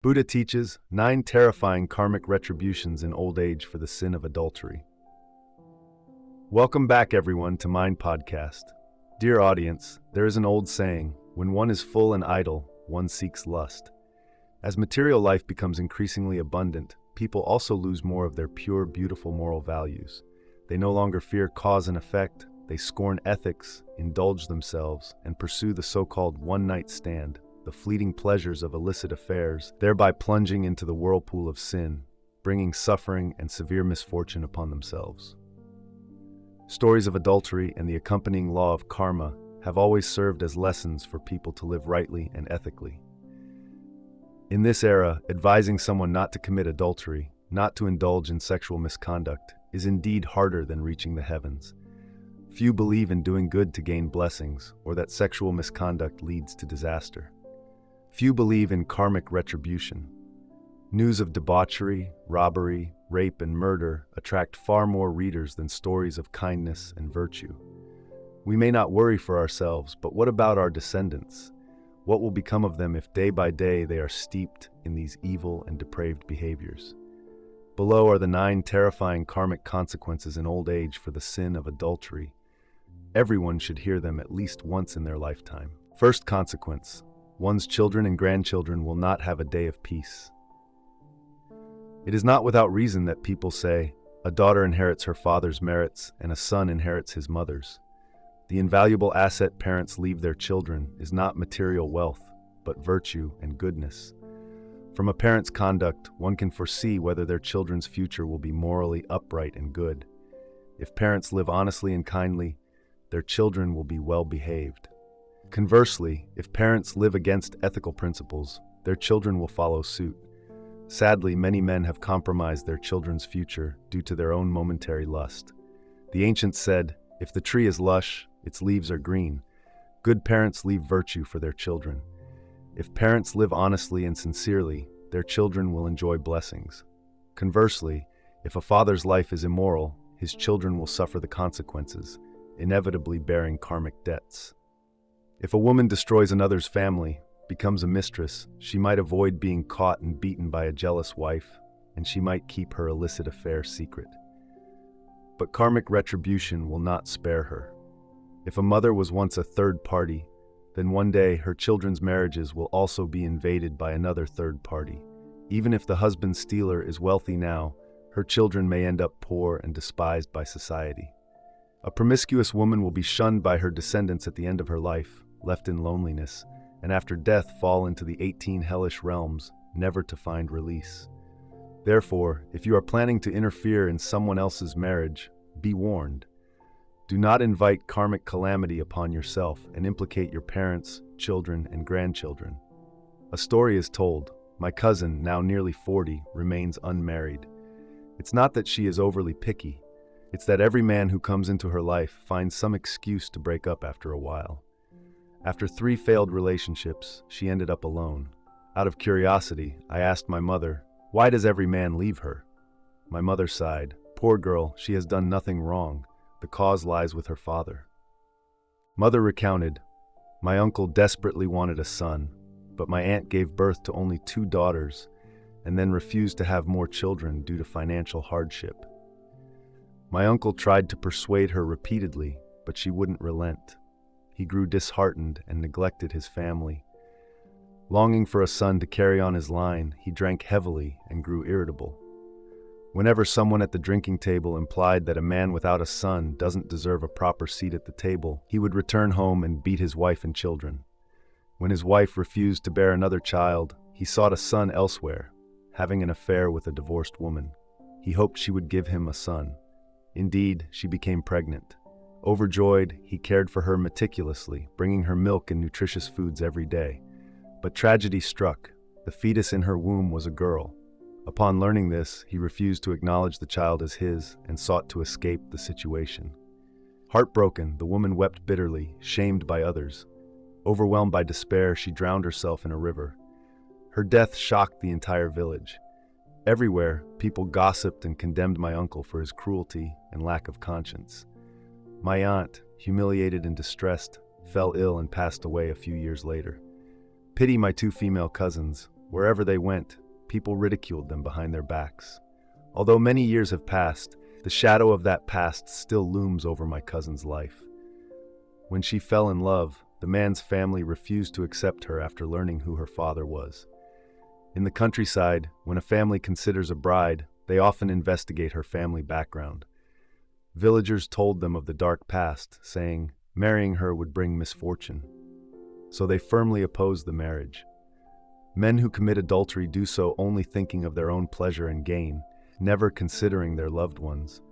Buddha teaches 9 terrifying karmic retributions in old age for the sin of adultery. Welcome back, everyone, to Mind Podcast. Dear audience, there is an old saying, when one is full and idle, one seeks lust. As material life becomes increasingly abundant, people also lose more of their pure, beautiful moral values. They no longer fear cause and effect, they scorn ethics, indulge themselves, and pursue the so-called one-night stand, the fleeting pleasures of illicit affairs, thereby plunging into the whirlpool of sin, bringing suffering and severe misfortune upon themselves. Stories of adultery and the accompanying law of karma have always served as lessons for people to live rightly and ethically. In this era, advising someone not to commit adultery, not to indulge in sexual misconduct, is indeed harder than reaching the heavens. Few believe in doing good to gain blessings, or that sexual misconduct leads to disaster. Few believe in karmic retribution. News of debauchery, robbery, rape, and murder attract far more readers than stories of kindness and virtue. We may not worry for ourselves, but what about our descendants? What will become of them if day by day they are steeped in these evil and depraved behaviors? Below are the 9 terrifying karmic consequences in old age for the sin of adultery. Everyone should hear them at least once in their lifetime. First consequence: one's children and grandchildren will not have a day of peace. It is not without reason that people say, a daughter inherits her father's merits and a son inherits his mother's. The invaluable asset parents leave their children is not material wealth, but virtue and goodness. From a parent's conduct, one can foresee whether their children's future will be morally upright and good. If parents live honestly and kindly, their children will be well behaved. Conversely, if parents live against ethical principles, their children will follow suit. Sadly, many men have compromised their children's future due to their own momentary lust. The ancients said, if the tree is lush, its leaves are green. Good parents leave virtue for their children. If parents live honestly and sincerely, their children will enjoy blessings. Conversely, if a father's life is immoral, his children will suffer the consequences, inevitably bearing karmic debts. If a woman destroys another's family, becomes a mistress, she might avoid being caught and beaten by a jealous wife, and she might keep her illicit affair secret. But karmic retribution will not spare her. If a mother was once a third party, then one day her children's marriages will also be invaded by another third party. Even if the husband stealer is wealthy now, her children may end up poor and despised by society. A promiscuous woman will be shunned by her descendants at the end of her life, left in loneliness, and after death fall into the 18 hellish realms, never to find release. Therefore, if you are planning to interfere in someone else's marriage, be warned. Do not invite karmic calamity upon yourself and implicate your parents, children, and grandchildren. A story is told. My cousin, now nearly 40, remains unmarried. It's not that she is overly picky. It's that every man who comes into her life finds some excuse to break up after a while. After 3 failed relationships, she ended up alone. Out of curiosity, I asked my mother, why does every man leave her? My mother sighed. Poor girl, she has done nothing wrong. The cause lies with her father. Mother recounted, my uncle desperately wanted a son, but my aunt gave birth to only 2 daughters and then refused to have more children due to financial hardship. My uncle tried to persuade her repeatedly, but she wouldn't relent. He grew disheartened and neglected his family. Longing for a son to carry on his line, he drank heavily and grew irritable. Whenever someone at the drinking table implied that a man without a son doesn't deserve a proper seat at the table, he would return home and beat his wife and children. When his wife refused to bear another child, he sought a son elsewhere, having an affair with a divorced woman. He hoped she would give him a son. Indeed, she became pregnant. Overjoyed, he cared for her meticulously, bringing her milk and nutritious foods every day. But tragedy struck. The fetus in her womb was a girl. Upon learning this, he refused to acknowledge the child as his and sought to escape the situation. Heartbroken, the woman wept bitterly, shamed by others. Overwhelmed by despair, she drowned herself in a river. Her death shocked the entire village. Everywhere, people gossiped and condemned my uncle for his cruelty and lack of conscience. My aunt, humiliated and distressed, fell ill and passed away a few years later. Pity my 2 female cousins. Wherever they went, people ridiculed them behind their backs. Although many years have passed, the shadow of that past still looms over my cousin's life. When she fell in love, the man's family refused to accept her after learning who her father was. In the countryside, when a family considers a bride, they often investigate her family background. Villagers told them of the dark past, saying marrying her would bring misfortune. So they firmly opposed the marriage. Men who commit adultery do so only thinking of their own pleasure and gain, never considering their loved ones.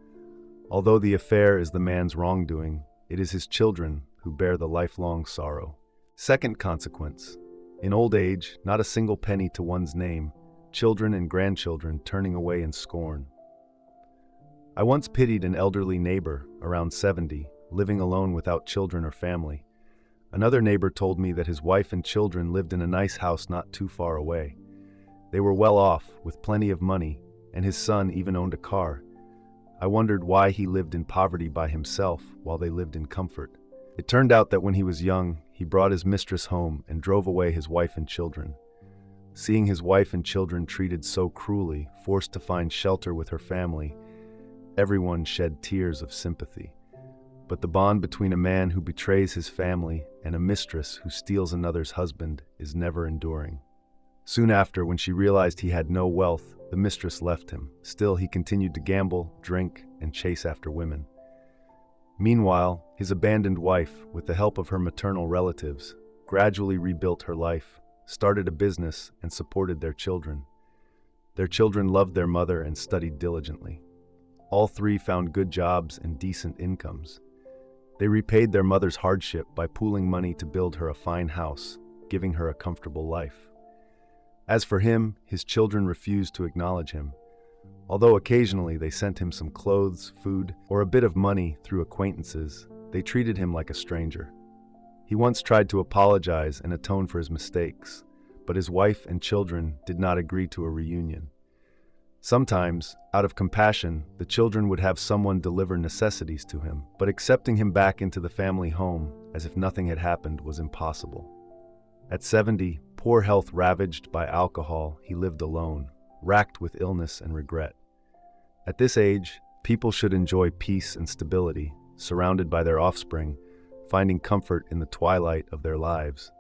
Although the affair is the man's wrongdoing, it is his children who bear the lifelong sorrow. Second consequence: in old age, not a single penny to one's name, children and grandchildren turning away in scorn. I once pitied an elderly neighbor, around 70, living alone without children or family. Another neighbor told me that his wife and children lived in a nice house not too far away. They were well off, with plenty of money, and his son even owned a car. I wondered why he lived in poverty by himself while they lived in comfort. It turned out that when he was young, he brought his mistress home and drove away his wife and children. Seeing his wife and children treated so cruelly, forced to find shelter with her family, everyone shed tears of sympathy. But the bond between a man who betrays his family and a mistress who steals another's husband is never enduring. Soon after, when she realized he had no wealth, the mistress left him. Still, he continued to gamble, drink, and chase after women. Meanwhile, his abandoned wife, with the help of her maternal relatives, gradually rebuilt her life, started a business, and supported their children. Their children loved their mother and studied diligently. All three found good jobs and decent incomes. They repaid their mother's hardship by pooling money to build her a fine house, giving her a comfortable life. As for him, his children refused to acknowledge him. Although occasionally they sent him some clothes, food, or a bit of money through acquaintances, they treated him like a stranger. He once tried to apologize and atone for his mistakes, but his wife and children did not agree to a reunion. Sometimes, out of compassion, the children would have someone deliver necessities to him, but accepting him back into the family home as if nothing had happened was impossible. At 70, poor health ravaged by alcohol, he lived alone, racked with illness and regret. At this age, people should enjoy peace and stability, surrounded by their offspring, finding comfort in the twilight of their lives.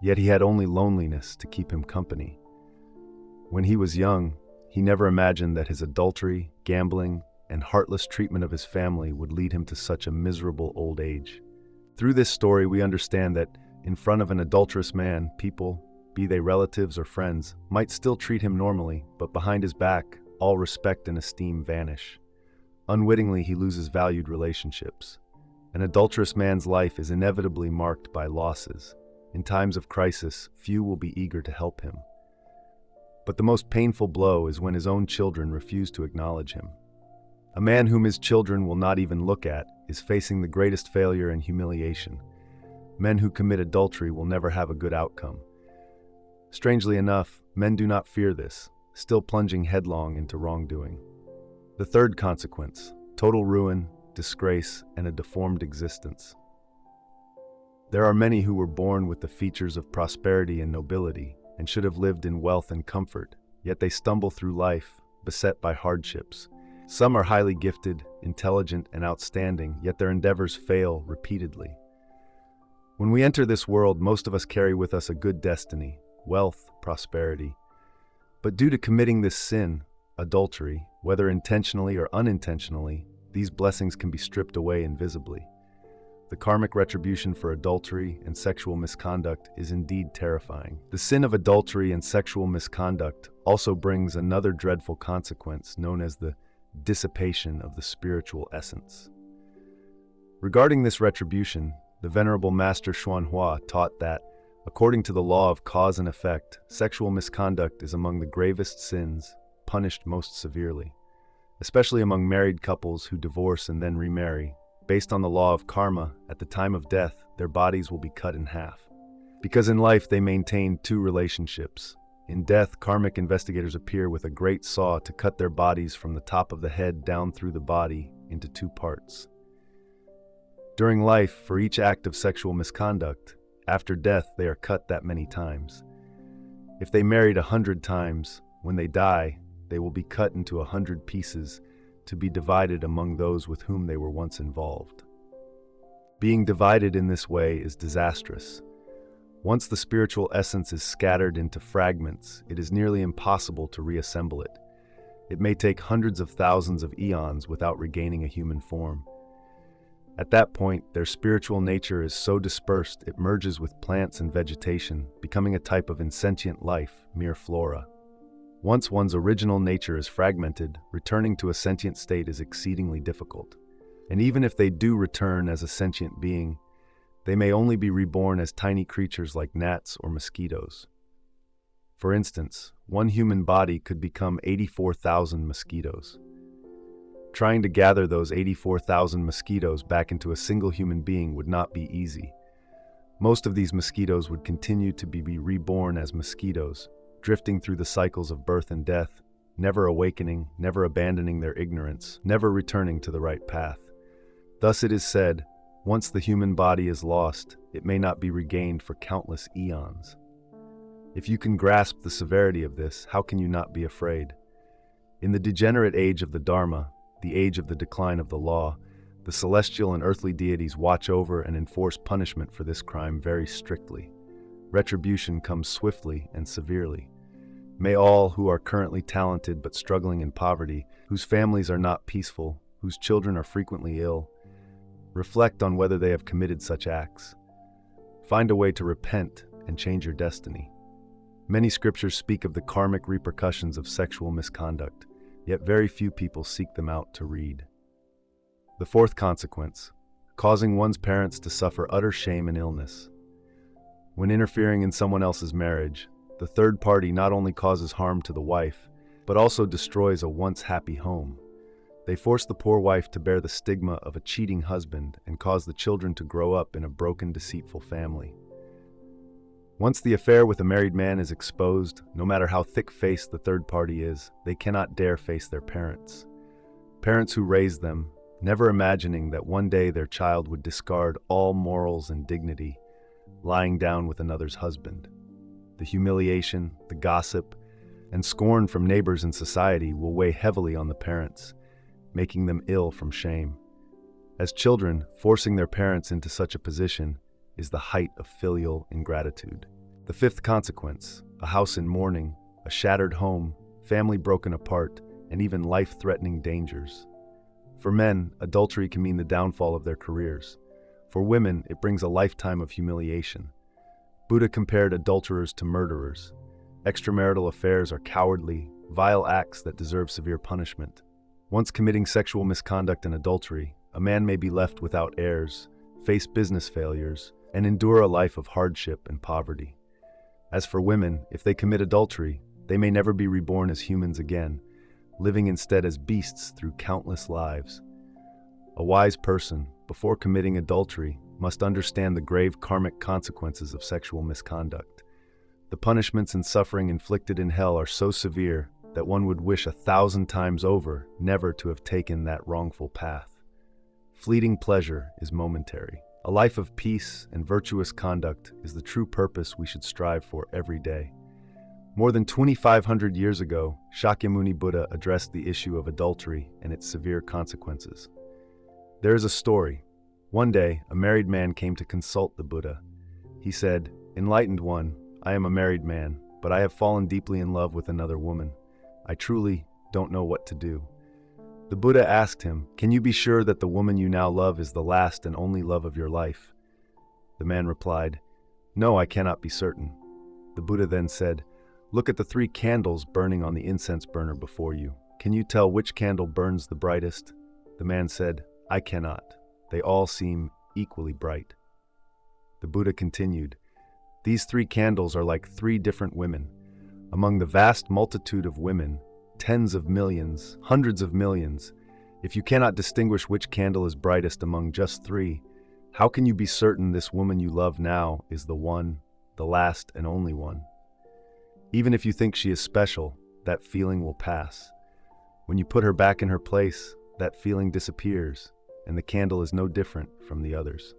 Yet he had only loneliness to keep him company. When he was young, he never imagined that his adultery, gambling, and heartless treatment of his family would lead him to such a miserable old age. Through this story, we understand that in front of an adulterous man, people, be they relatives or friends, might still treat him normally, but behind his back, all respect and esteem vanish. Unwittingly, he loses valued relationships. An adulterous man's life is inevitably marked by losses. In times of crisis, few will be eager to help him. But the most painful blow is when his own children refuse to acknowledge him. A man whom his children will not even look at is facing the greatest failure and humiliation. Men who commit adultery will never have a good outcome. Strangely enough, men do not fear this, still plunging headlong into wrongdoing. The third consequence: total ruin, disgrace, and a deformed existence. There are many who were born with the features of prosperity and nobility, and should have lived in wealth and comfort, yet they stumble through life, beset by hardships. Some are highly gifted, intelligent, and outstanding, yet their endeavors fail repeatedly. When we enter this world, most of us carry with us a good destiny, wealth, prosperity. But due to committing this sin, adultery, whether intentionally or unintentionally, these blessings can be stripped away invisibly. The karmic retribution for adultery and sexual misconduct is indeed terrifying. The sin of adultery and sexual misconduct also brings another dreadful consequence known as the dissipation of the spiritual essence. Regarding this retribution, the Venerable Master Xuanhua taught that, according to the law of cause and effect, sexual misconduct is among the gravest sins, punished most severely, especially among married couples who divorce and then remarry. Based on the law of karma, at the time of death, their bodies will be cut in half. Because in life they maintain two relationships. In death, karmic investigators appear with a great saw to cut their bodies from the top of the head down through the body into two parts. During life, for each act of sexual misconduct, after death they are cut that many times. If they married 100 times, when they die, they will be cut into 100 pieces to be divided among those with whom they were once involved. Being divided in this way is disastrous. Once the spiritual essence is scattered into fragments, it is nearly impossible to reassemble it. It may take hundreds of thousands of eons without regaining a human form. At that point, their spiritual nature is so dispersed it merges with plants and vegetation, becoming a type of insentient life, mere flora. Once one's original nature is fragmented, returning to a sentient state is exceedingly difficult. And even if they do return as a sentient being, they may only be reborn as tiny creatures like gnats or mosquitoes. For instance, one human body could become 84,000 mosquitoes. Trying to gather those 84,000 mosquitoes back into a single human being would not be easy. Most of these mosquitoes would continue to be reborn as mosquitoes, drifting through the cycles of birth and death, never awakening, never abandoning their ignorance, never returning to the right path. Thus it is said, once the human body is lost, it may not be regained for countless eons. If you can grasp the severity of this, how can you not be afraid? In the degenerate age of the Dharma, the age of the decline of the law, the celestial and earthly deities watch over and enforce punishment for this crime very strictly. Retribution comes swiftly and severely. May all who are currently talented but struggling in poverty, whose families are not peaceful, whose children are frequently ill, reflect on whether they have committed such acts. Find a way to repent and change your destiny. Many scriptures speak of the karmic repercussions of sexual misconduct, yet very few people seek them out to read. The fourth consequence, causing one's parents to suffer utter shame and illness. When interfering in someone else's marriage, the third party not only causes harm to the wife, but also destroys a once happy home. They force the poor wife to bear the stigma of a cheating husband and cause the children to grow up in a broken, deceitful family. Once the affair with a married man is exposed, no matter how thick-faced the third party is, they cannot dare face their parents. Parents who raise them, never imagining that one day their child would discard all morals and dignity, lying down with another's husband. The humiliation, the gossip, and scorn from neighbors and society will weigh heavily on the parents, making them ill from shame. As children, forcing their parents into such a position is the height of filial ingratitude. The fifth consequence, a house in mourning, a shattered home, family broken apart, and even life-threatening dangers. For men, adultery can mean the downfall of their careers. For women, it brings a lifetime of humiliation. Buddha compared adulterers to murderers. Extramarital affairs are cowardly, vile acts that deserve severe punishment. Once committing sexual misconduct and adultery, a man may be left without heirs, face business failures, and endure a life of hardship and poverty. As for women, if they commit adultery, they may never be reborn as humans again, living instead as beasts through countless lives. A wise person, before committing adultery, must understand the grave karmic consequences of sexual misconduct. The punishments and suffering inflicted in hell are so severe that one would wish 1,000 times over never to have taken that wrongful path. Fleeting pleasure is momentary. A life of peace and virtuous conduct is the true purpose we should strive for every day. More than 2,500 years ago, Shakyamuni Buddha addressed the issue of adultery and its severe consequences. There is a story. One day, a married man came to consult the Buddha. He said, "Enlightened one, I am a married man, but I have fallen deeply in love with another woman. I truly don't know what to do." The Buddha asked him, "Can you be sure that the woman you now love is the last and only love of your life?" The man replied, "No, I cannot be certain." The Buddha then said, "Look at the 3 candles burning on the incense burner before you. Can you tell which candle burns the brightest?" The man said, "I cannot. They all seem equally bright." The Buddha continued, "These 3 candles are like 3 different women. Among the vast multitude of women, tens of millions, hundreds of millions, if you cannot distinguish which candle is brightest among just 3, how can you be certain this woman you love now is the one, the last and only one? Even if you think she is special, that feeling will pass. When you put her back in her place, that feeling disappears, and the candle is no different from the others."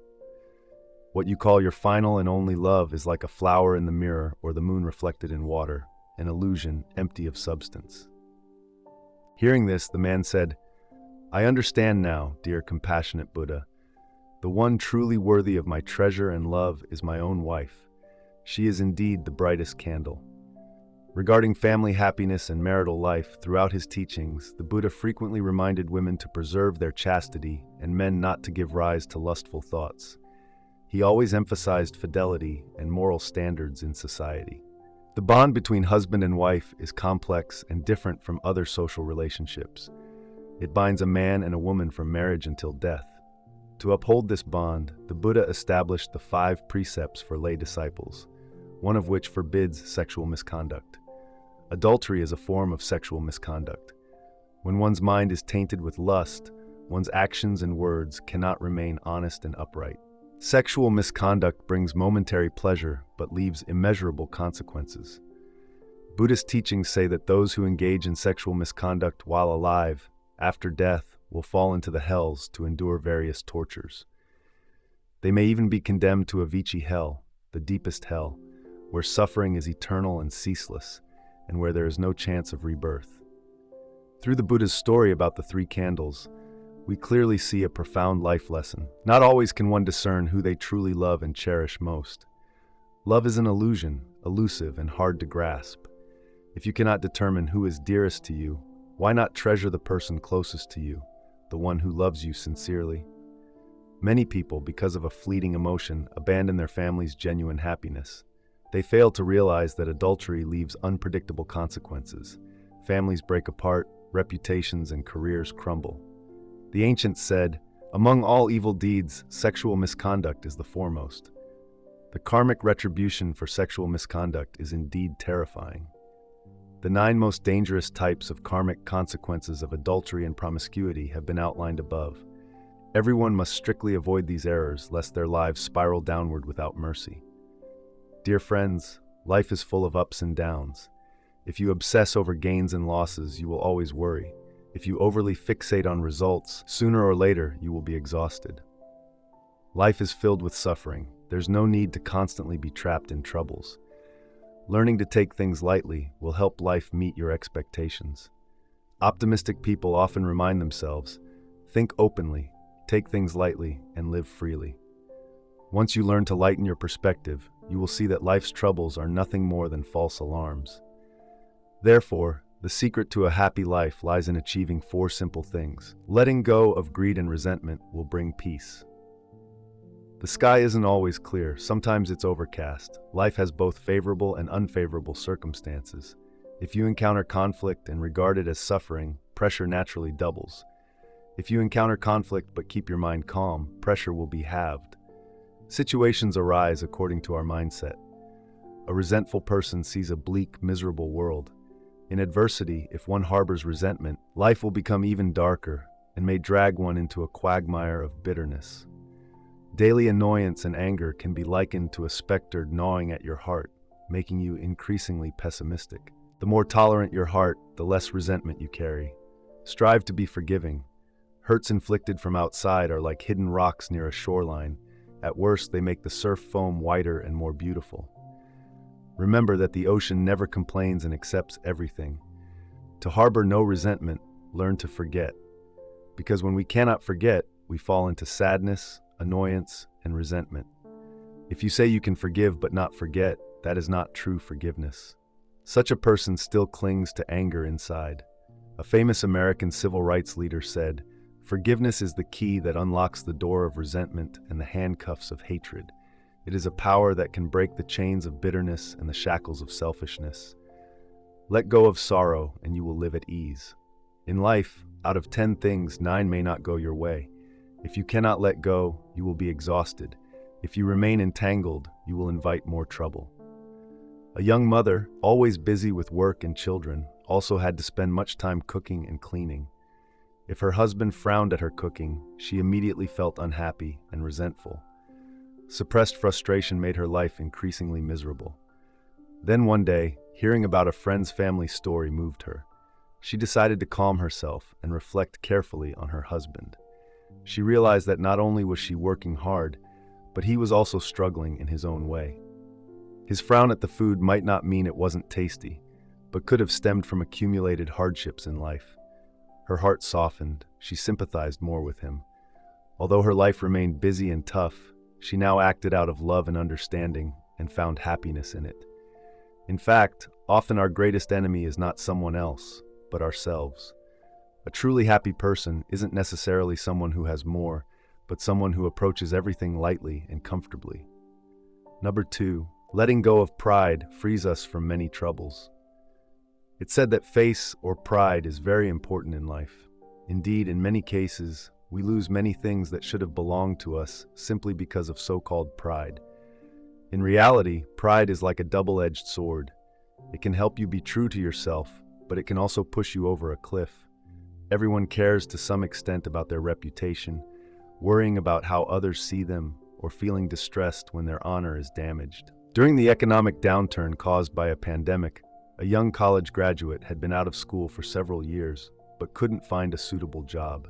What you call your final and only love is like a flower in the mirror or the moon reflected in water, an illusion empty of substance. Hearing this, the man said, "I understand now, dear compassionate Buddha. The one truly worthy of my treasure and love is my own wife. She is indeed the brightest candle." Regarding family happiness and marital life, throughout his teachings, the Buddha frequently reminded women to preserve their chastity and men not to give rise to lustful thoughts. He always emphasized fidelity and moral standards in society. The bond between husband and wife is complex and different from other social relationships. It binds a man and a woman from marriage until death. To uphold this bond, the Buddha established the 5 precepts for lay disciples, one of which forbids sexual misconduct. Adultery is a form of sexual misconduct. When one's mind is tainted with lust, one's actions and words cannot remain honest and upright. Sexual misconduct brings momentary pleasure but leaves immeasurable consequences. Buddhist teachings say that those who engage in sexual misconduct while alive, after death, will fall into the hells to endure various tortures. They may even be condemned to a Vici hell, the deepest hell, where suffering is eternal and ceaseless, and where there is no chance of rebirth. Through the Buddha's story about the 3 candles, we clearly see a profound life lesson. Not always can one discern who they truly love and cherish most. Love is an illusion, elusive and hard to grasp. If you cannot determine who is dearest to you, why not treasure the person closest to you, the one who loves you sincerely? Many people, because of a fleeting emotion, abandon their family's genuine happiness. They fail to realize that adultery leaves unpredictable consequences. Families break apart, reputations and careers crumble. The ancients said, "Among all evil deeds, sexual misconduct is the foremost." The karmic retribution for sexual misconduct is indeed terrifying. The 9 most dangerous types of karmic consequences of adultery and promiscuity have been outlined above. Everyone must strictly avoid these errors, lest their lives spiral downward without mercy. Dear friends, life is full of ups and downs. If you obsess over gains and losses, you will always worry. If you overly fixate on results, sooner or later you will be exhausted. Life is filled with suffering. There's no need to constantly be trapped in troubles. Learning to take things lightly will help life meet your expectations. Optimistic people often remind themselves, think openly, take things lightly, and live freely. Once you learn to lighten your perspective, you will see that life's troubles are nothing more than false alarms. Therefore, the secret to a happy life lies in achieving 4 simple things. Letting go of greed and resentment will bring peace. The sky isn't always clear, sometimes it's overcast. Life has both favorable and unfavorable circumstances. If you encounter conflict and regard it as suffering, pressure naturally doubles. If you encounter conflict but keep your mind calm, pressure will be halved. Situations arise according to our mindset. A resentful person sees a bleak, miserable world. In adversity, if one harbors resentment, life will become even darker and may drag one into a quagmire of bitterness. Daily annoyance and anger can be likened to a specter gnawing at your heart, making you increasingly pessimistic. The more tolerant your heart, the less resentment you carry. Strive to be forgiving. Hurts inflicted from outside are like hidden rocks near a shoreline. At worst, they make the surf foam whiter and more beautiful. Remember that the ocean never complains and accepts everything. To harbor no resentment, learn to forget. Because when we cannot forget, we fall into sadness, annoyance, and resentment. If you say you can forgive but not forget, that is not true forgiveness. Such a person still clings to anger inside. A famous American civil rights leader said, "Forgiveness is the key that unlocks the door of resentment and the handcuffs of hatred. It is a power that can break the chains of bitterness and the shackles of selfishness. Let go of sorrow and you will live at ease." In life, out of 10 things, 9 may not go your way. If you cannot let go, you will be exhausted. If you remain entangled, you will invite more trouble. A young mother, always busy with work and children, also had to spend much time cooking and cleaning. If her husband frowned at her cooking, she immediately felt unhappy and resentful. Suppressed frustration made her life increasingly miserable. Then one day, hearing about a friend's family story moved her. She decided to calm herself and reflect carefully on her husband. She realized that not only was she working hard, but he was also struggling in his own way. His frown at the food might not mean it wasn't tasty, but could have stemmed from accumulated hardships in life. Her heart softened. She sympathized more with him. Although her life remained busy and tough, she now acted out of love and understanding and found happiness in it. In fact, often our greatest enemy is not someone else, but ourselves. A truly happy person isn't necessarily someone who has more, but someone who approaches everything lightly and comfortably. Number 2, letting go of pride frees us from many troubles. It's said that face or pride is very important in life. Indeed, in many cases, we lose many things that should have belonged to us simply because of so-called pride. In reality, pride is like a double-edged sword. It can help you be true to yourself, but it can also push you over a cliff. Everyone cares to some extent about their reputation, worrying about how others see them, or feeling distressed when their honor is damaged. During the economic downturn caused by a pandemic, a young college graduate had been out of school for several years, but couldn't find a suitable job.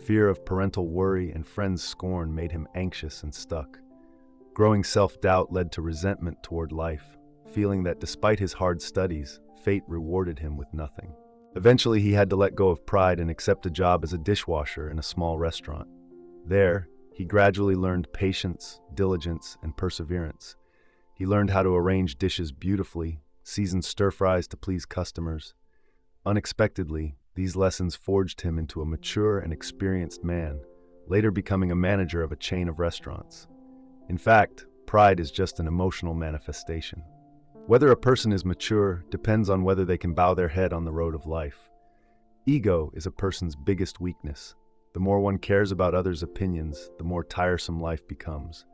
Fear of parental worry and friends' scorn made him anxious and stuck. Growing self-doubt led to resentment toward life, feeling that despite his hard studies, fate rewarded him with nothing. Eventually, he had to let go of pride and accept a job as a dishwasher in a small restaurant. There, he gradually learned patience, diligence, and perseverance. He learned how to arrange dishes beautifully, season stir-fries to please customers. Unexpectedly, these lessons forged him into a mature and experienced man, later becoming a manager of a chain of restaurants. In fact, pride is just an emotional manifestation. Whether a person is mature depends on whether they can bow their head on the road of life. Ego is a person's biggest weakness. The more one cares about others' opinions, the more tiresome life becomes.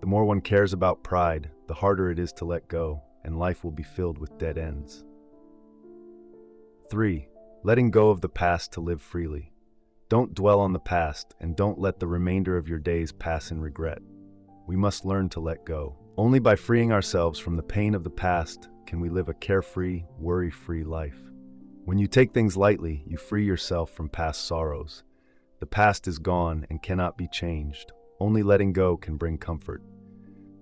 The more one cares about pride, the harder it is to let go, and life will be filled with dead ends. 3. Letting go of the past to live freely. Don't dwell on the past, and don't let the remainder of your days pass in regret. We must learn to let go. Only by freeing ourselves from the pain of the past can we live a carefree, worry-free life. When you take things lightly, you free yourself from past sorrows. The past is gone and cannot be changed. Only letting go can bring comfort.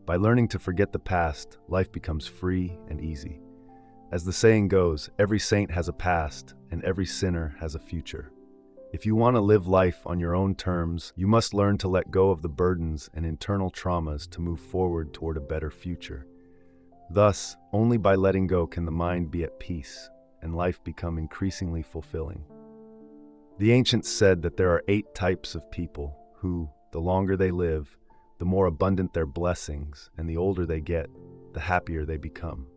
By learning to forget the past, life becomes free and easy. As the saying goes, every saint has a past, and every sinner has a future. If you want to live life on your own terms, you must learn to let go of the burdens and internal traumas to move forward toward a better future. Thus, only by letting go can the mind be at peace, and life become increasingly fulfilling. The ancients said that there are 8 types of people who, the longer they live, the more abundant their blessings, and the older they get, the happier they become.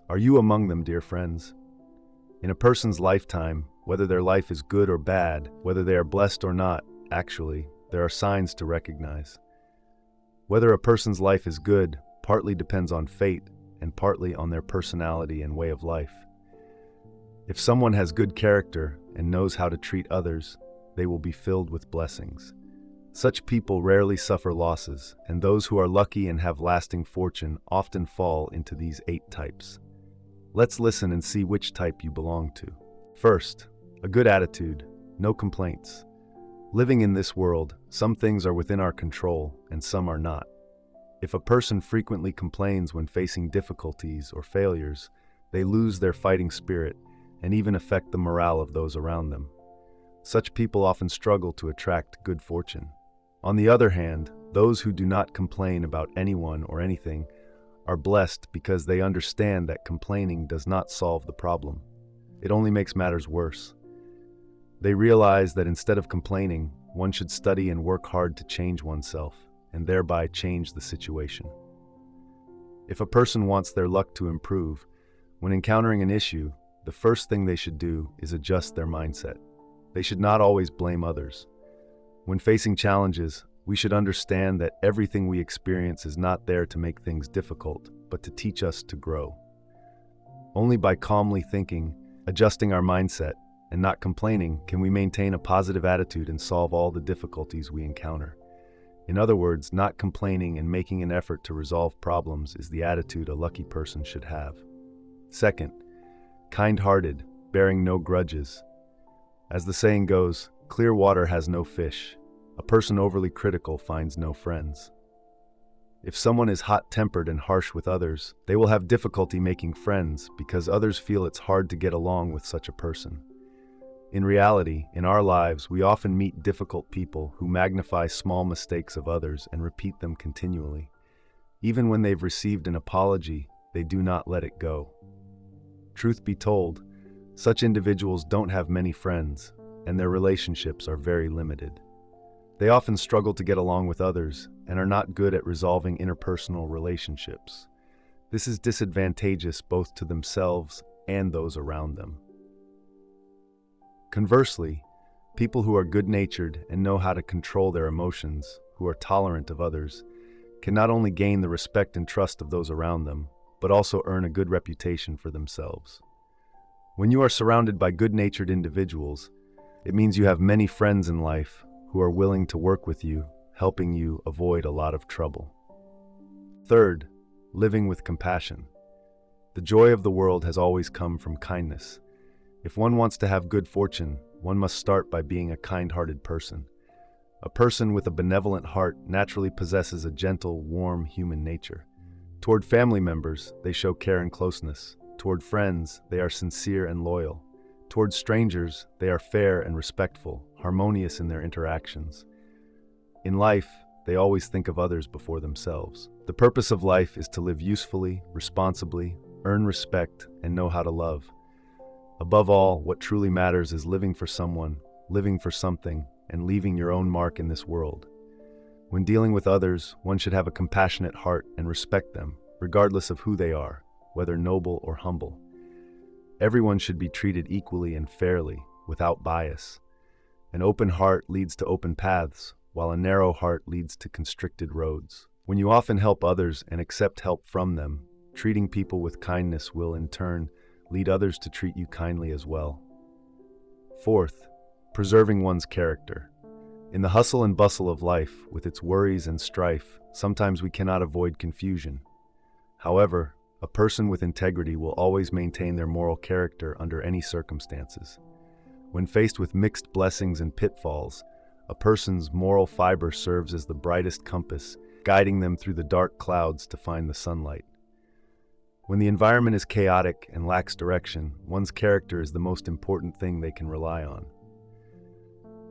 Are you among them, dear friends? In a person's lifetime, whether their life is good or bad, whether they are blessed or not, actually, there are signs to recognize. Whether a person's life is good partly depends on fate and partly on their personality and way of life. If someone has good character and knows how to treat others, they will be filled with blessings. Such people rarely suffer losses, and those who are lucky and have lasting fortune often fall into these 8 types. Let's listen and see which type you belong to. First, a good attitude, no complaints. Living in this world, some things are within our control and some are not. If a person frequently complains when facing difficulties or failures, they lose their fighting spirit and even affect the morale of those around them. Such people often struggle to attract good fortune. On the other hand, those who do not complain about anyone or anything are blessed because they understand that complaining does not solve the problem. It only makes matters worse. They realize that instead of complaining, one should study and work hard to change oneself, and thereby change the situation. If a person wants their luck to improve, when encountering an issue, the first thing they should do is adjust their mindset. They should not always blame others. When facing challenges, we should understand that everything we experience is not there to make things difficult, but to teach us to grow. Only by calmly thinking, adjusting our mindset, and not complaining can we maintain a positive attitude and solve all the difficulties we encounter. In other words, not complaining and making an effort to resolve problems is the attitude a lucky person should have. Second, kind-hearted, bearing no grudges. As the saying goes, clear water has no fish. A person overly critical finds no friends. If someone is hot-tempered and harsh with others, they will have difficulty making friends because others feel it's hard to get along with such a person. In reality, in our lives, we often meet difficult people who magnify small mistakes of others and repeat them continually. Even when they've received an apology, they do not let it go. Truth be told, such individuals don't have many friends, and their relationships are very limited. They often struggle to get along with others and are not good at resolving interpersonal relationships. This is disadvantageous both to themselves and those around them. Conversely, people who are good-natured and know how to control their emotions, who are tolerant of others, can not only gain the respect and trust of those around them, but also earn a good reputation for themselves. When you are surrounded by good-natured individuals, it means you have many friends in life who are willing to work with you, helping you avoid a lot of trouble. Third, living with compassion. The joy of the world has always come from kindness. If one wants to have good fortune, one must start by being a kind-hearted person. A person with a benevolent heart naturally possesses a gentle, warm human nature. Toward family members, they show care and closeness. Toward friends, they are sincere and loyal. Toward strangers, they are fair and respectful, harmonious in their interactions. In life, they always think of others before themselves. The purpose of life is to live usefully, responsibly, earn respect, and know how to love. Above all, what truly matters is living for someone, living for something, and leaving your own mark in this world. When dealing with others, one should have a compassionate heart and respect them, regardless of who they are, whether noble or humble. Everyone should be treated equally and fairly, without bias. An open heart leads to open paths, while a narrow heart leads to constricted roads. When you often help others and accept help from them, treating people with kindness will, in turn, lead others to treat you kindly as well. Fourth, preserving one's character. In the hustle and bustle of life, with its worries and strife, sometimes we cannot avoid confusion. However, a person with integrity will always maintain their moral character under any circumstances. When faced with mixed blessings and pitfalls, a person's moral fiber serves as the brightest compass, guiding them through the dark clouds to find the sunlight. When the environment is chaotic and lacks direction, one's character is the most important thing they can rely on.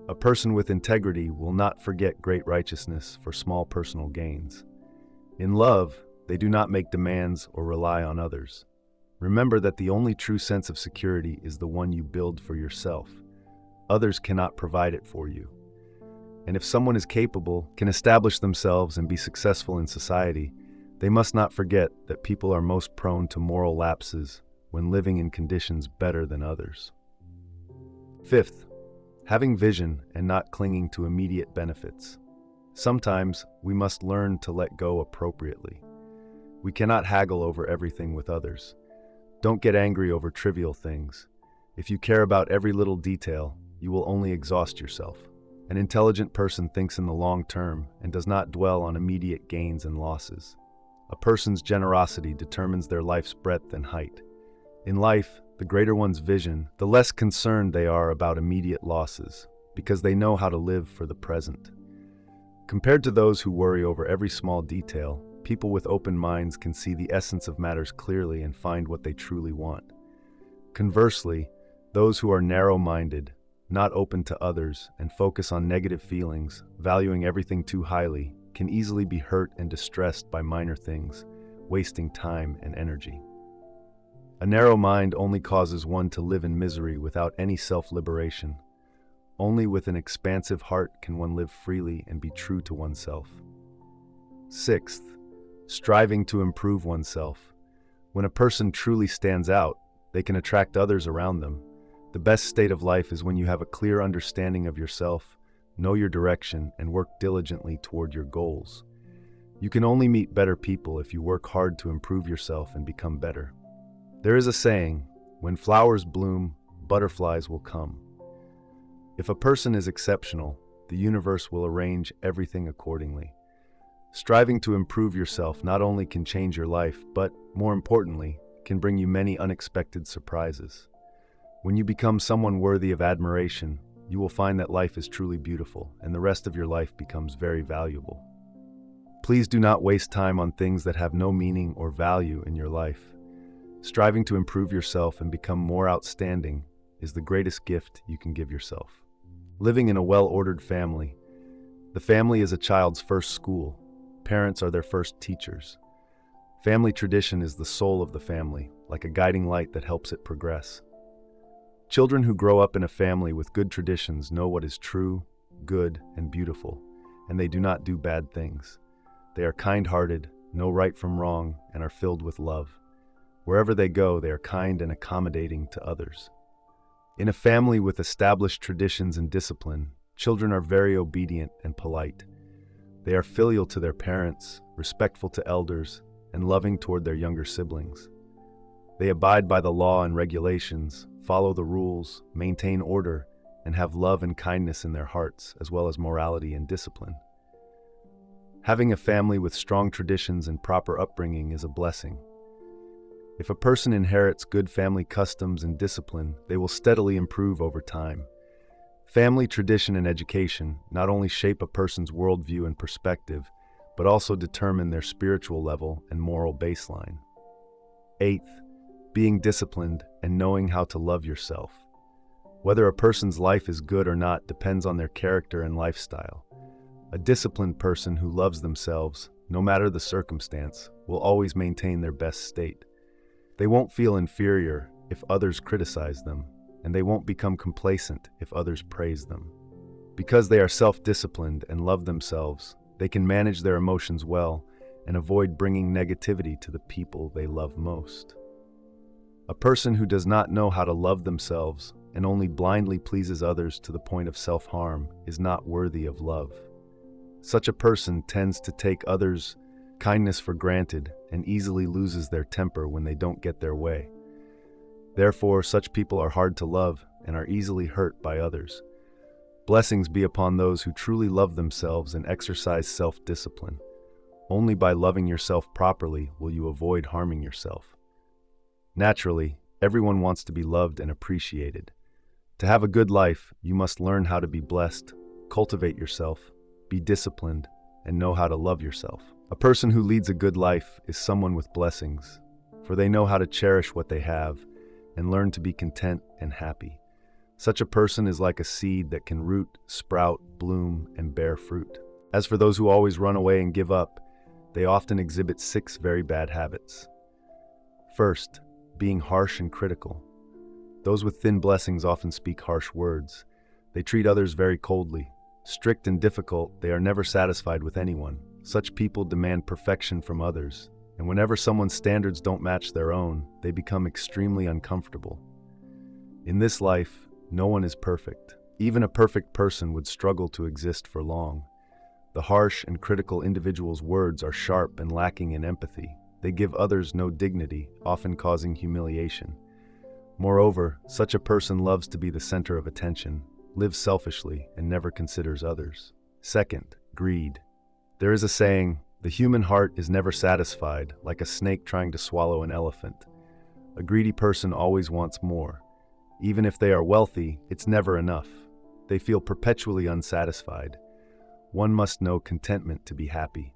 A person with integrity will not forget great righteousness for small personal gains. In love, they do not make demands or rely on others. Remember that the only true sense of security is the one you build for yourself. Others cannot provide it for you. And if someone is capable, can establish themselves and be successful in society, they must not forget that people are most prone to moral lapses when living in conditions better than others. Fifth, having vision and not clinging to immediate benefits. Sometimes we must learn to let go appropriately. We cannot haggle over everything with others. Don't get angry over trivial things. If you care about every little detail, you will only exhaust yourself. An intelligent person thinks in the long term and does not dwell on immediate gains and losses. A person's generosity determines their life's breadth and height. In life, the greater one's vision, the less concerned they are about immediate losses, because they know how to live for the present. Compared to those who worry over every small detail, people with open minds can see the essence of matters clearly and find what they truly want. Conversely, those who are narrow-minded, not open to others, and focus on negative feelings, valuing everything too highly, can easily be hurt and distressed by minor things, wasting time and energy. A narrow mind only causes one to live in misery without any self-liberation. Only with an expansive heart can one live freely and be true to oneself. Sixth, striving to improve oneself. When a person truly stands out, they can attract others around them. The best state of life is when you have a clear understanding of yourself, know your direction, and work diligently toward your goals. You can only meet better people if you work hard to improve yourself and become better. There is a saying, when flowers bloom, butterflies will come. If a person is exceptional, the universe will arrange everything accordingly. Striving to improve yourself not only can change your life, but, more importantly, can bring you many unexpected surprises. When you become someone worthy of admiration, you will find that life is truly beautiful, and the rest of your life becomes very valuable. Please do not waste time on things that have no meaning or value in your life. Striving to improve yourself and become more outstanding is the greatest gift you can give yourself. Living in a well-ordered family. The family is a child's first school. Parents are their first teachers. Family tradition is the soul of the family, like a guiding light that helps it progress. Children who grow up in a family with good traditions know what is true, good, and beautiful, and they do not do bad things. They are kind-hearted, know right from wrong, and are filled with love. Wherever they go, they are kind and accommodating to others. In a family with established traditions and discipline, children are very obedient and polite. They are filial to their parents, respectful to elders, and loving toward their younger siblings. They abide by the law and regulations, follow the rules, maintain order, and have love and kindness in their hearts, as well as morality and discipline. Having a family with strong traditions and proper upbringing is a blessing. If a person inherits good family customs and discipline, they will steadily improve over time. Family tradition and education not only shape a person's worldview and perspective, but also determine their spiritual level and moral baseline. Eighth, being disciplined and knowing how to love yourself. Whether a person's life is good or not depends on their character and lifestyle. A disciplined person who loves themselves, no matter the circumstance, will always maintain their best state. They won't feel inferior if others criticize them, and they won't become complacent if others praise them. Because they are self-disciplined and love themselves, they can manage their emotions well and avoid bringing negativity to the people they love most. A person who does not know how to love themselves and only blindly pleases others to the point of self-harm is not worthy of love. Such a person tends to take others' kindness for granted and easily loses their temper when they don't get their way. Therefore, such people are hard to love and are easily hurt by others. Blessings be upon those who truly love themselves and exercise self-discipline. Only by loving yourself properly will you avoid harming yourself. Naturally, everyone wants to be loved and appreciated. To have a good life, you must learn how to be blessed, cultivate yourself, be disciplined, and know how to love yourself. A person who leads a good life is someone with blessings, for they know how to cherish what they have and learn to be content and happy. Such a person is like a seed that can root, sprout, bloom, and bear fruit. As for those who always run away and give up, they often exhibit 6 very bad habits. First, being harsh and critical. Those with thin blessings often speak harsh words. They treat others very coldly. Strict and difficult, they are never satisfied with anyone. Such people demand perfection from others, and whenever someone's standards don't match their own, they become extremely uncomfortable. In this life, no one is perfect. Even a perfect person would struggle to exist for long. The harsh and critical individual's words are sharp and lacking in empathy. They give others no dignity, often causing humiliation. Moreover, such a person loves to be the center of attention, lives selfishly, and never considers others. Second, greed. There is a saying, the human heart is never satisfied, like a snake trying to swallow an elephant. A greedy person always wants more. Even if they are wealthy, it's never enough. They feel perpetually unsatisfied. One must know contentment to be happy.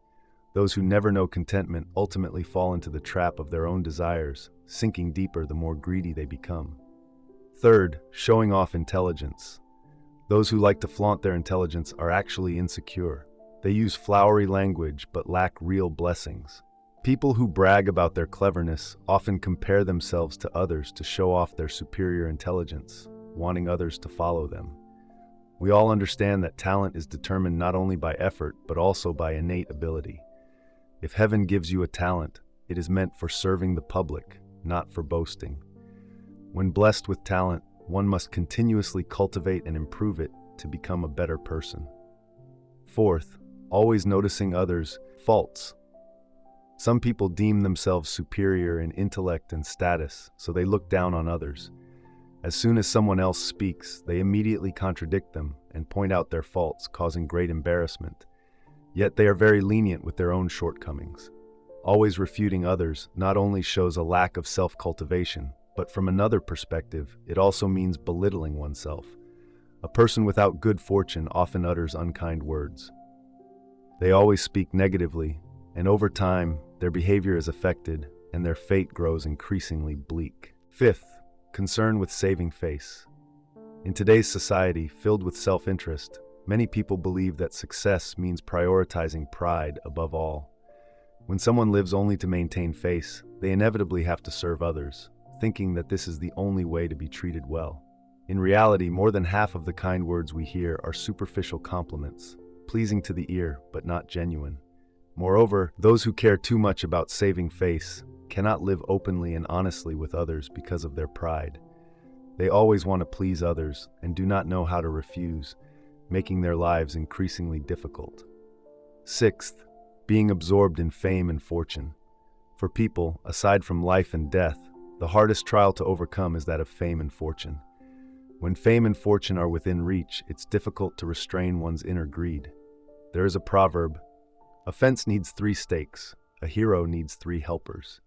Those who never know contentment ultimately fall into the trap of their own desires, sinking deeper the more greedy they become. Third, showing off intelligence. Those who like to flaunt their intelligence are actually insecure. They use flowery language but lack real blessings. People who brag about their cleverness often compare themselves to others to show off their superior intelligence, wanting others to follow them. We all understand that talent is determined not only by effort but also by innate ability. If heaven gives you a talent, it is meant for serving the public, not for boasting. When blessed with talent, one must continuously cultivate and improve it to become a better person. Fourth, always noticing others' faults. Some people deem themselves superior in intellect and status, so they look down on others. As soon as someone else speaks, they immediately contradict them and point out their faults, causing great embarrassment. Yet they are very lenient with their own shortcomings. Always refuting others not only shows a lack of self-cultivation, but from another perspective, it also means belittling oneself. A person without good fortune often utters unkind words. They always speak negatively, and over time, their behavior is affected, and their fate grows increasingly bleak. Fifth, concern with saving face. In today's society, filled with self-interest, many people believe that success means prioritizing pride above all. When someone lives only to maintain face, they inevitably have to serve others, thinking that this is the only way to be treated well. In reality, more than half of the kind words we hear are superficial compliments, pleasing to the ear but not genuine. Moreover, those who care too much about saving face cannot live openly and honestly with others because of their pride. They always want to please others and do not know how to refuse, making their lives increasingly difficult. Sixth, being absorbed in fame and fortune. For people, aside from life and death, the hardest trial to overcome is that of fame and fortune. When fame and fortune are within reach, it's difficult to restrain one's inner greed. There is a proverb, "A fence needs 3 stakes, a hero needs 3 helpers."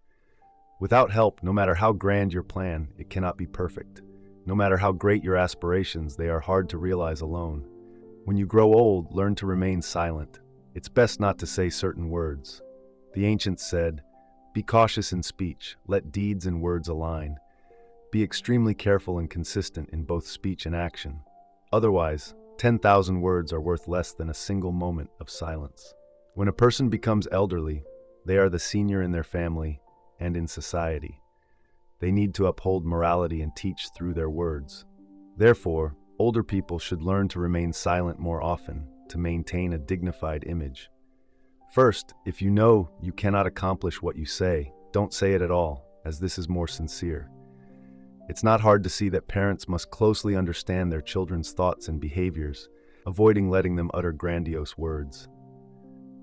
Without help, no matter how grand your plan, it cannot be perfect. No matter how great your aspirations, they are hard to realize alone. When you grow old, learn to remain silent. It's best not to say certain words. The ancients said, "Be cautious in speech, let deeds and words align." Be extremely careful and consistent in both speech and action. Otherwise, 10,000 words are worth less than a single moment of silence. When a person becomes elderly, they are the senior in their family and in society. They need to uphold morality and teach through their words. Therefore, older people should learn to remain silent more often to maintain a dignified image. First, if you know you cannot accomplish what you say, don't say it at all, as this is more sincere. It's not hard to see that parents must closely understand their children's thoughts and behaviors, avoiding letting them utter grandiose words.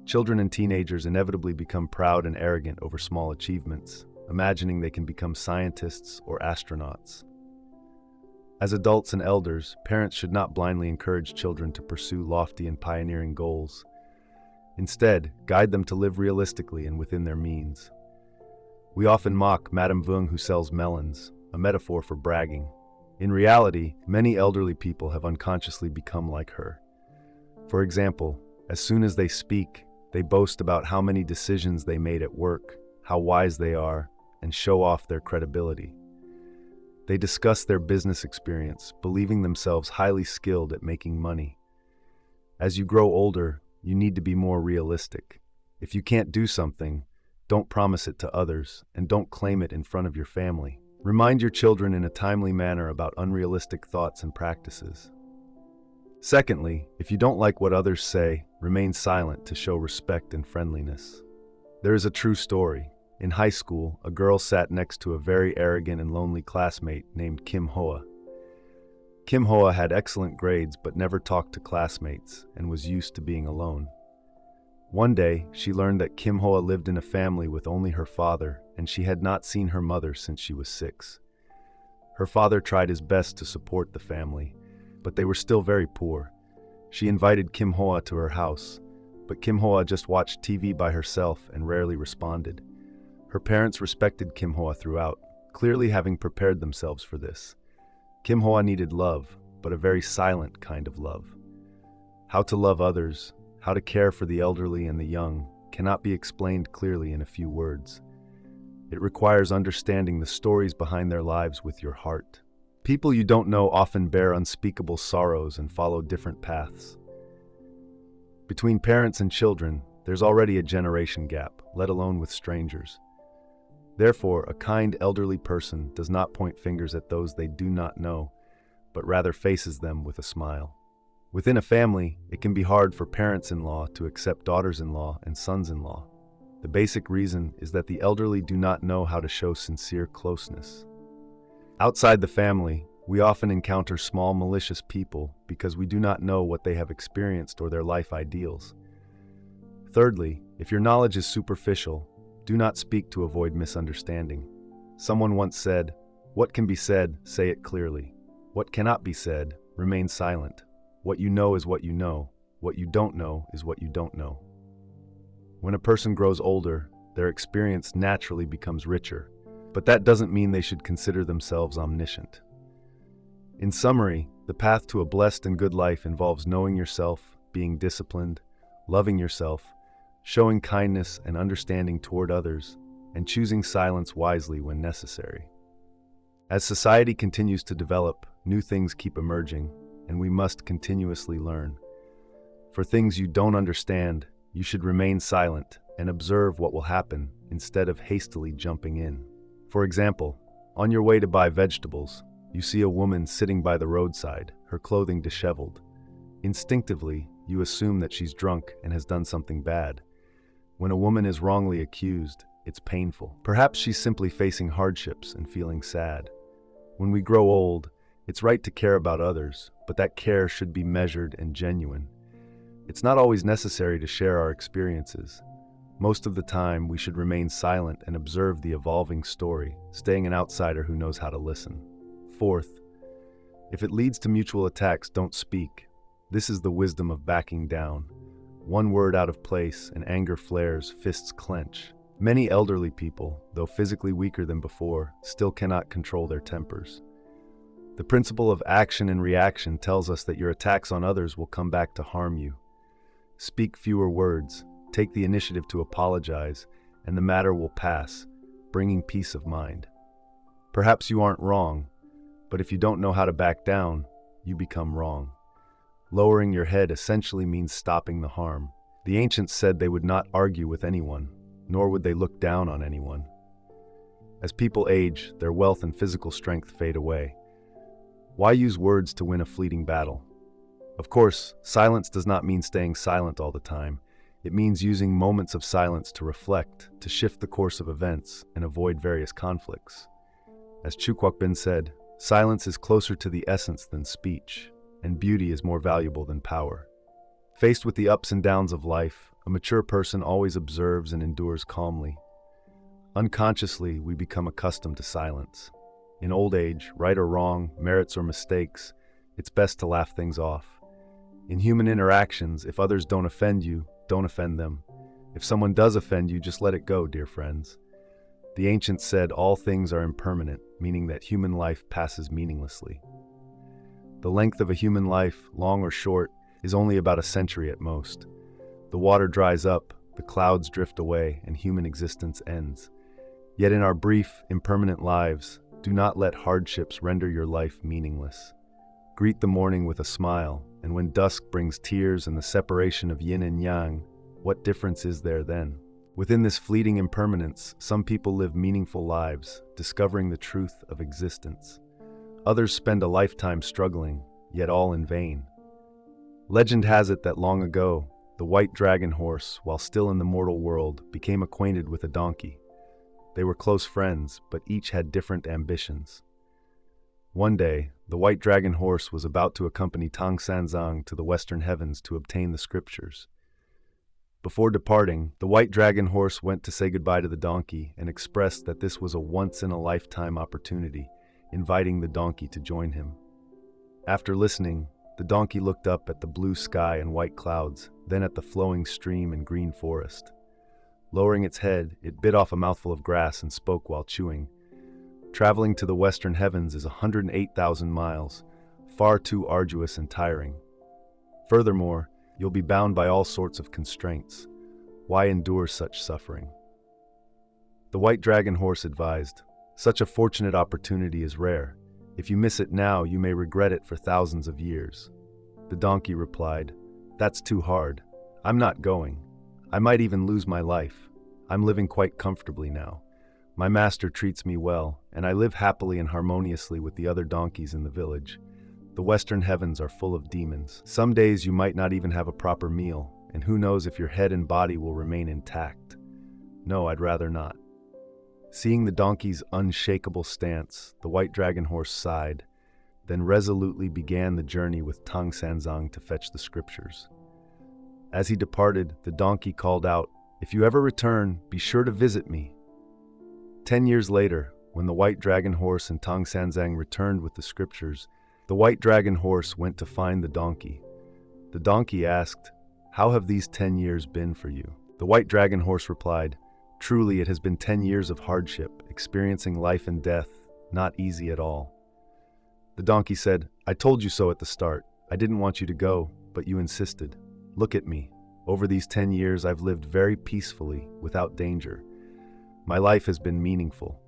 Children and teenagers inevitably become proud and arrogant over small achievements, imagining they can become scientists or astronauts. As adults and elders, parents should not blindly encourage children to pursue lofty and pioneering goals. Instead, guide them to live realistically and within their means. We often mock Madame Vung who sells melons, a metaphor for bragging. In reality, many elderly people have unconsciously become like her. For example, as soon as they speak, they boast about how many decisions they made at work, how wise they are, and show off their credibility. They discuss their business experience, believing themselves highly skilled at making money. As you grow older, you need to be more realistic. If you can't do something, don't promise it to others, and don't claim it in front of your family. Remind your children in a timely manner about unrealistic thoughts and practices. Secondly, if you don't like what others say, remain silent to show respect and friendliness. There is a true story. In high school, a girl sat next to a very arrogant and lonely classmate named Kim Hoa. Kim Hoa had excellent grades but never talked to classmates and was used to being alone. One day, she learned that Kim Hoa lived in a family with only her father, and she had not seen her mother since she was 6. Her father tried his best to support the family, but they were still very poor. She invited Kim Hoa to her house, but Kim Hoa just watched TV by herself and rarely responded. Her parents respected Kim Hoa throughout, clearly having prepared themselves for this. Kim Hoa needed love, but a very silent kind of love. How to love others, how to care for the elderly and the young, cannot be explained clearly in a few words. It requires understanding the stories behind their lives with your heart. People you don't know often bear unspeakable sorrows and follow different paths. Between parents and children, there's already a generation gap, let alone with strangers. Therefore, a kind elderly person does not point fingers at those they do not know, but rather faces them with a smile. Within a family, it can be hard for parents-in-law to accept daughters-in-law and sons-in-law. The basic reason is that the elderly do not know how to show sincere closeness. Outside the family, we often encounter small malicious people because we do not know what they have experienced or their life ideals. Thirdly, if your knowledge is superficial, do not speak to avoid misunderstanding. Someone once said, "What can be said, say it clearly. What cannot be said, remain silent. What you know is what you know. What you don't know is what you don't know." When a person grows older, their experience naturally becomes richer, but that doesn't mean they should consider themselves omniscient. In summary, The path to a blessed and good life involves knowing yourself, being disciplined, loving yourself, showing kindness and understanding toward others, and choosing silence wisely when necessary. As society continues to develop, new things keep emerging, and we must continuously learn. For things you don't understand, you should remain silent and observe what will happen instead of hastily jumping in. For example, on your way to buy vegetables, you see a woman sitting by the roadside, her clothing disheveled. Instinctively, you assume that she's drunk and has done something bad. When a woman is wrongly accused, it's painful. Perhaps she's simply facing hardships and feeling sad. When we grow old, it's right to care about others, but that care should be measured and genuine. It's not always necessary to share our experiences. Most of the time, we should remain silent and observe the evolving story, staying an outsider who knows how to listen. Fourth, if it leads to mutual attacks, don't speak. This is the wisdom of backing down. One word out of place and anger flares, fists clench. Many elderly people, though physically weaker than before, still cannot control their tempers. The principle of action and reaction tells us that your attacks on others will come back to harm you. Speak fewer words, take the initiative to apologize, and the matter will pass, bringing peace of mind. Perhaps you aren't wrong, but if you don't know how to back down, you become wrong. Lowering your head essentially means stopping the harm. The ancients said they would not argue with anyone, nor would they look down on anyone. As people age, their wealth and physical strength fade away. Why use words to win a fleeting battle? Of course, silence does not mean staying silent all the time. It means using moments of silence to reflect, to shift the course of events, and avoid various conflicts. As Chukwukbin said, silence is closer to the essence than speech, and beauty is more valuable than power. Faced with the ups and downs of life, a mature person always observes and endures calmly. Unconsciously, we become accustomed to silence. In old age, right or wrong, merits or mistakes, it's best to laugh things off. In human interactions, if others don't offend you, don't offend them. If someone does offend you, just let it go, dear friends. The ancients said all things are impermanent, meaning that human life passes meaninglessly. The length of a human life, long or short, is only about a century at most. The water dries up, the clouds drift away, and human existence ends. Yet in our brief, impermanent lives, do not let hardships render your life meaningless. Greet the morning with a smile, and when dusk brings tears and the separation of yin and yang, what difference is there then? Within this fleeting impermanence, some people live meaningful lives, discovering the truth of existence. Others spend a lifetime struggling, yet all in vain. Legend has it that long ago, the white dragon horse, while still in the mortal world, became acquainted with a donkey. They were close friends, but each had different ambitions. One day, the white dragon horse was about to accompany Tang Sanzang to the western heavens to obtain the scriptures. Before departing, the white dragon horse went to say goodbye to the donkey and expressed that this was a once-in-a-lifetime opportunity, inviting the donkey to join him. After listening, the donkey looked up at the blue sky and white clouds, then at the flowing stream and green forest. Lowering its head, it bit off a mouthful of grass and spoke while chewing. Traveling to the western heavens is 108,000 miles, far too arduous and tiring. Furthermore, you'll be bound by all sorts of constraints. Why endure such suffering? The white dragon horse advised, such a fortunate opportunity is rare. If you miss it now, you may regret it for thousands of years. The donkey replied, that's too hard. I'm not going. I might even lose my life. I'm living quite comfortably now. My master treats me well, and I live happily and harmoniously with the other donkeys in the village. The western heavens are full of demons. Some days you might not even have a proper meal, and who knows if your head and body will remain intact. No, I'd rather not. Seeing the donkey's unshakable stance, the white dragon horse sighed, then resolutely began the journey with Tang Sanzang to fetch the scriptures. As he departed, the donkey called out, "If you ever return, be sure to visit me." 10 years later, when the white dragon horse and Tang Sanzang returned with the scriptures, the white dragon horse went to find the donkey. The donkey asked, "How have these 10 years been for you?" The white dragon horse replied, "Truly it has been 10 years of hardship, experiencing life and death, not easy at all." The donkey said, I told you so at the start. I didn't want you to go, but you insisted. Look at me. Over these 10 years, I've lived very peacefully, without danger. My life has been meaningful.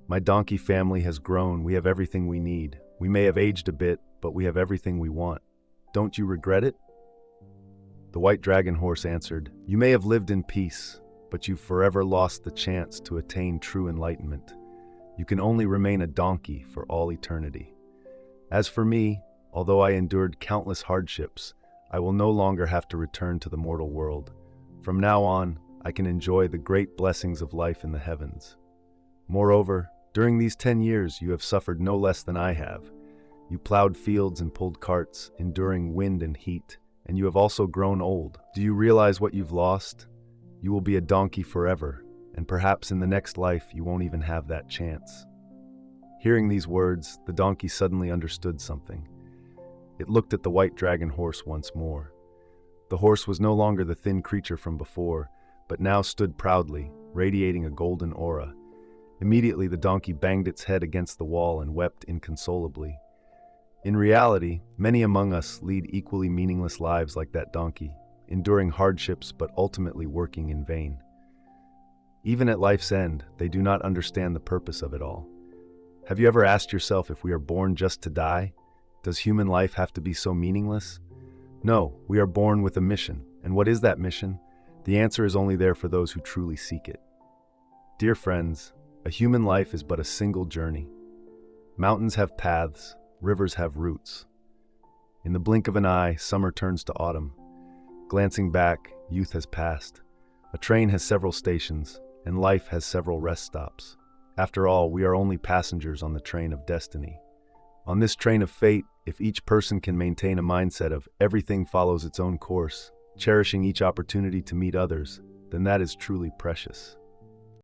My donkey family has grown. We have everything we need. We may have aged a bit, but we have everything we want. Don't you regret it? The white dragon horse answered, You may have lived in peace, but you've forever lost the chance to attain true enlightenment. You can only remain a donkey for all eternity. As for me, although I endured countless hardships, I will no longer have to return to the mortal world. From now on, I can enjoy the great blessings of life in the heavens. Moreover, during these 10 years, you have suffered no less than I have. You plowed fields and pulled carts, enduring wind and heat, and you have also grown old. Do you realize what you've lost? You will be a donkey forever, and perhaps in the next life you won't even have that chance. Hearing these words, the donkey suddenly understood something. It looked at the white dragon horse once more. The horse was no longer the thin creature from before, but now stood proudly, radiating a golden aura. Immediately the donkey banged its head against the wall and wept inconsolably. In reality, many among us lead equally meaningless lives like that donkey, enduring hardships but ultimately working in vain. Even at life's end, they do not understand the purpose of it all. Have you ever asked yourself if we are born just to die? Does human life have to be so meaningless? No, we are born with a mission. And what is that mission? The answer is only there for those who truly seek it. Dear friends, a human life is but a single journey. Mountains have paths, rivers have roots. In the blink of an eye, summer turns to autumn. Glancing back, youth has passed. A train has several stations, and life has several rest stops. After all, we are only passengers on the train of destiny. On this train of fate, if each person can maintain a mindset of everything follows its own course, cherishing each opportunity to meet others, then that is truly precious.